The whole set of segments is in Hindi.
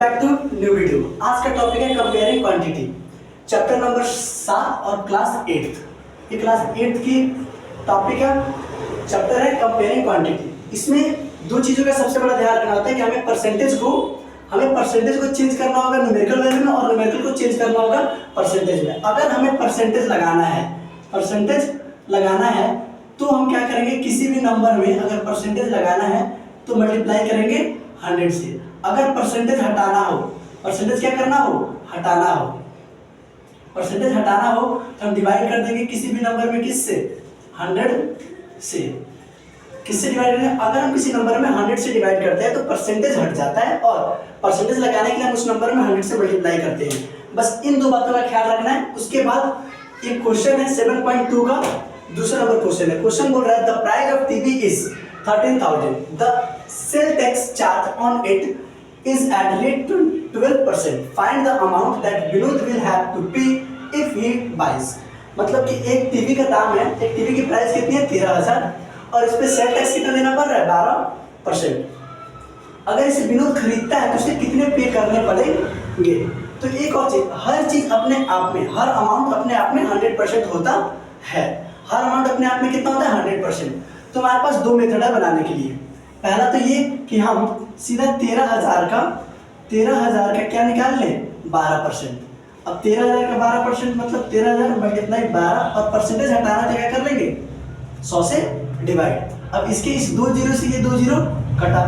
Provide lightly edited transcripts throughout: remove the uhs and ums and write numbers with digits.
Back to new video. आज का टॉपिक है कंपेयरिंग क्वांटिटी, चैप्टर नंबर 7 और क्लास 8। ये क्लास 8 की टॉपिक है, चैप्टर है कंपेयरिंग क्वांटिटी। इसमें दो चीज़ों का सबसे बड़ा ध्यान रखना होता है कि हमें परसेंटेज को चेंज करना होगा न्यूमेरिकल वैल्यू में और न्यूमेरिकल को चेंज करना होगा परसेंटेज में। अगर हमें परसेंटेज लगाना है तो हम क्या करेंगे, किसी भी नंबर में अगर परसेंटेज लगाना है तो मल्टीप्लाई करेंगे 100 से। अगर परसेंटेज हटाना हो, परसेंटेज क्या करना हो, हटाना हो, परसेंटेज हटाना हो तो हम डिवाइड कर देंगे किसी भी नंबर में, किससे, 100 से। किससे डिवाइड करेंगे, अगर हम किसी नंबर में 100 से डिवाइड करते हैं तो परसेंटेज हट जाता है और परसेंटेज लगाने के लिए हम उस नंबर में 100 से मल्टीप्लाई करते हैं। बस इन दो बातों का ख्याल रखना है। उसके बाद एक क्वेश्चन है 7.2 का दूसरा नंबर क्वेश्चन है। क्वेश्चन बोल रहा है the price of TV is 13,000, the sale tax charge on it is at rate to 12%. Find the amount that Vinod will have to pay if he buys. मतलब कि एक टीवी का दाम है, एक टीवी की प्राइस कितनी है 13,000 और इस पे सेल टैक्स कितना देना पड़ रहा है 12%। अगर इसे विनोद खरीदता है तो उसे कितने पे करने पड़ेंगे। तो एक और चीज, हर चीज अपने आप में, हर अमाउंट अपने आप में 100% होता है। हर अमाउंट अपने आप में कितना होता है 100%। तो हमारे पास दो मेथड है बनाने के लिए। पहला तो ये कि हम सीधा 13,000 का क्या निकाल लें 12%। अब 13,000 का 12% मतलब 13,000 मल्टीप्लाई 12 और परसेंटेज हटाना तो क्या कर लेंगे 100 से डिवाइड। अब इसके इस 2 जीरो से ये 2 जीरो कटा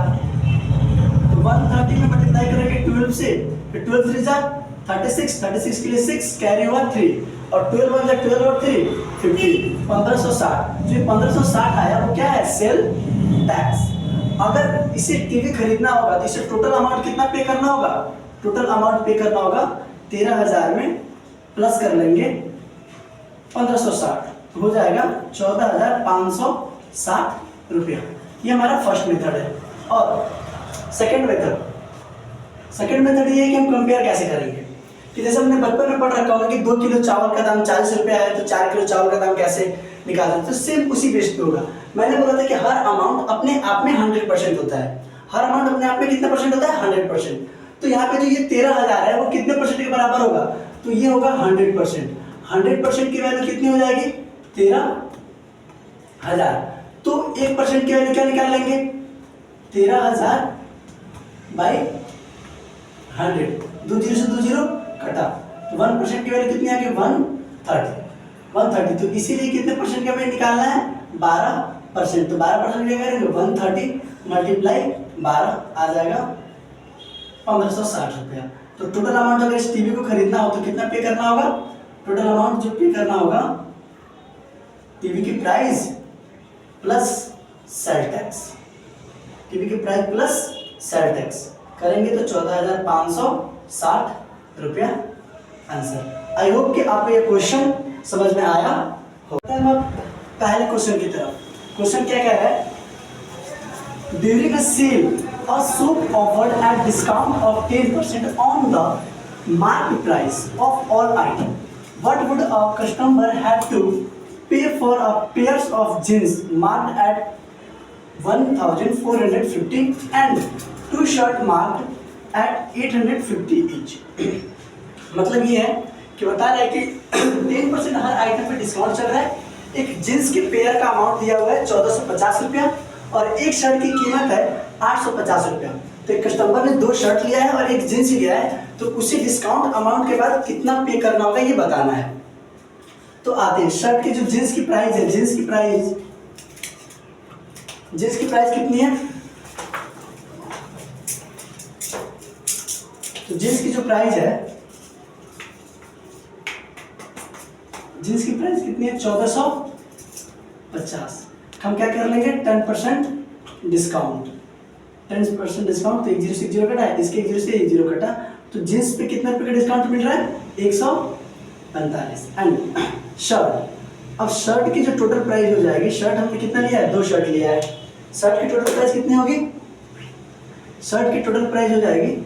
तो 130 में मल्टीप्लाई करेंगे 12 से, फिर 12 3 जा 36, 36 के लिए 6 कैरी हुआ 3 और 12 1 जा 12 और 3 15, 1560। जो 1560 आया वो क्या है, सेल टैक्स। अगर इसे टीवी खरीदना होगा तो इसे टोटल अमाउंट कितना पे करना होगा, टोटल अमाउंट पे करना होगा 13,000 में प्लस कर लेंगे 1560 तो हो जाएगा 14,560 रुपया। ये हमारा फर्स्ट मेथड है। और सेकंड मेथड ये है कि हम कंपेयर कैसे करेंगे कि जैसे हमने बचपन में पढ़ रखा होगा कि 2 किलो चावल का दाम 40 रुपया है तो 4 किलो चावल का दाम कैसे निकालते, तो सेम उसी बेस पे होगा। मैंने बोला था कि हर अमाउंट अपने आप में 100% होता है। हर अमाउंट अपने आप में कितना परसेंट होता है 100%। तो यहाँ पे जो ये 13,000 है वो कितने परसेंट के बराबर होगा, तो ये होगा 100%। 100% की वैल्यू कितनी हो जाएगी 13,000। तो 1% की वैल्यू क्या निकाल लेंगे 13,000 बाई 100, 2 जीरो से 2 जीरो कटा तो 1% की वैल्यू कितनी आ गई 130। तो इसीलिए कितने परसेंट का हमें निकालना है 12%। तो 12% क्या करेंगे 130 मल्टीप्लाई 12 आ जाएगा 1560 रुपया। तो टोटल अमाउंट अगर इस टीवी को खरीदना हो तो कितना पे करना होगा, टोटल अमाउंट जो पे करना होगा टीवी की price plus sale tax, TV की प्राइस प्लस सेल टैक्स करेंगे तो 14,560 रुपया आंसर। आई होप कि आपको ये क्वेश्चन समझ में आया होगा। हम पहले क्वेश्चन की तरफ, क्वेश्चन क्या कह रहा है, during a sale a soup offered at discount of 10% on the market price of all item, what would a customer have to pay for a pairs of jeans marked at 1,450 and 2 shirt marked at 850 each. मतलब ये है कि बता रहा है कि 10% हर आइटम पे डिस्काउंट चल रहा है। एक जींस के पेयर का अमाउंट दिया हुआ है 1450 रुपया और एक शर्ट की कीमत है 850 रुपया। तो एक कस्टमर ने 2 शर्ट लिया है और एक जींस लिया है तो उसे डिस्काउंट अमाउंट के बाद कितना पे करना होगा ये बताना है। तो आते हैं शर्ट की जो जींस की प्राइस है, जींस की प्राइस कितनी है, तो जींस की जो प्राइस है, जींस की प्राइस कितनी है 1450। हम क्या कर लेंगे 10% डिस्काउंट, 10% डिस्काउंट तो 1 जीरो से 1 जीरो कटा है, इसके 1 जीरो से 1 जीरो कटा तो जींस पे कितने रुपए का डिस्काउंट मिल रहा है 145। एंड शर्ट, अब शर्ट की जो टोटल प्राइस हो जाएगी, शर्ट हमने कितना लिया है 2 शर्ट लिया है, शर्ट की टोटल प्राइस कितनी होगी, शर्ट की टोटल प्राइस हो जाएगी,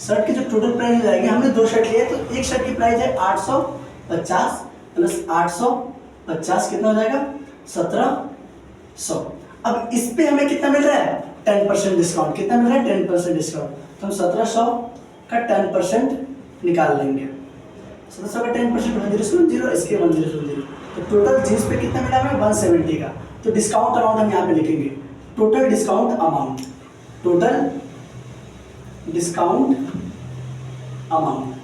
शर्ट की जो टोटल प्राइस हो जाएगी, हमने 2 शर्ट लिए तो एक शर्ट की प्राइस है 850 प्लस 850 कितना हो जाएगा 1700। अब इस पे हमें कितना मिल रहा है 10% डिस्काउंट, कितना मिल रहा है 10% डिस्काउंट, तो हम 1700 का 10% निकाल लेंगे। 1700 का 10% 1000, इसके 1000, तो टोटल जींस पे कितना मिला हमें 170 का। तो डिस्काउंट अमाउंट हम यहाँ पे लिखेंगे, total discount amount, total discount amount,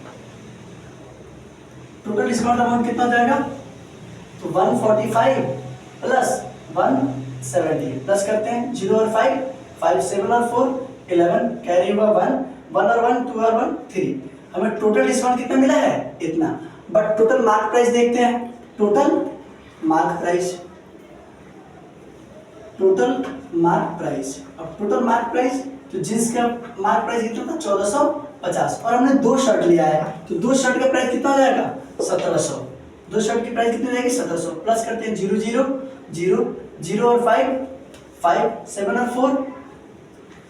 total discount amount कितना हो जाएगा, तो 145 प्लस 170 प्लस करते हैं 0 और 5, 5 7 और 4 11, कैरी हुआ 1 1 और 1 2 और 1 3, हमें टोटल डिस्काउंट कितना मिला है इतना। बट टोटल मार्क प्राइस देखते हैं, total mark price, total mark price, अब टोटल मार्क प्राइस तो जींस का मार्क प्राइस कितना था 1450, और हमने 2 शर्ट लिया है तो 2 शर्ट का प्राइस कितना हो जाएगा 1700, 2 शर्ट की प्राइस कितनी हो जाएगी 1700, प्लस करते हैं 0 0 0 0 और 5 5 7 और 4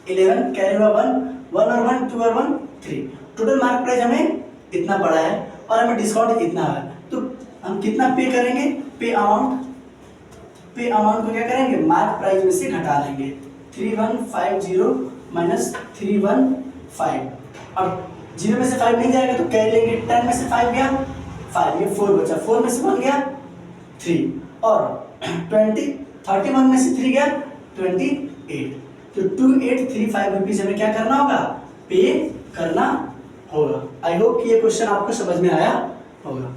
11, कैरी हुआ 1 1 और 1 2 और 1 3, टोटल मार्क प्राइस हमें इतना पड़ा है और हमें डिस्काउंट इतना है, तो हम कितना पे करेंगे, पे अमाउंट को क्या करेंगे मार्क प्राइस में से घटा लेंगे, 3150 माइनस 315, अब 0 में से 5 नहीं जाएगा तो कैरी लेंगे, 10 में से 5 गया 5, ये 4 बचा, 4 में से 1 गया 3, और 31 में से 3 गया 28, तो 2835 रुपीज हमें क्या करना होगा, पे करना होगा। आई होप कि ये क्वेश्चन आपको समझ में आया होगा।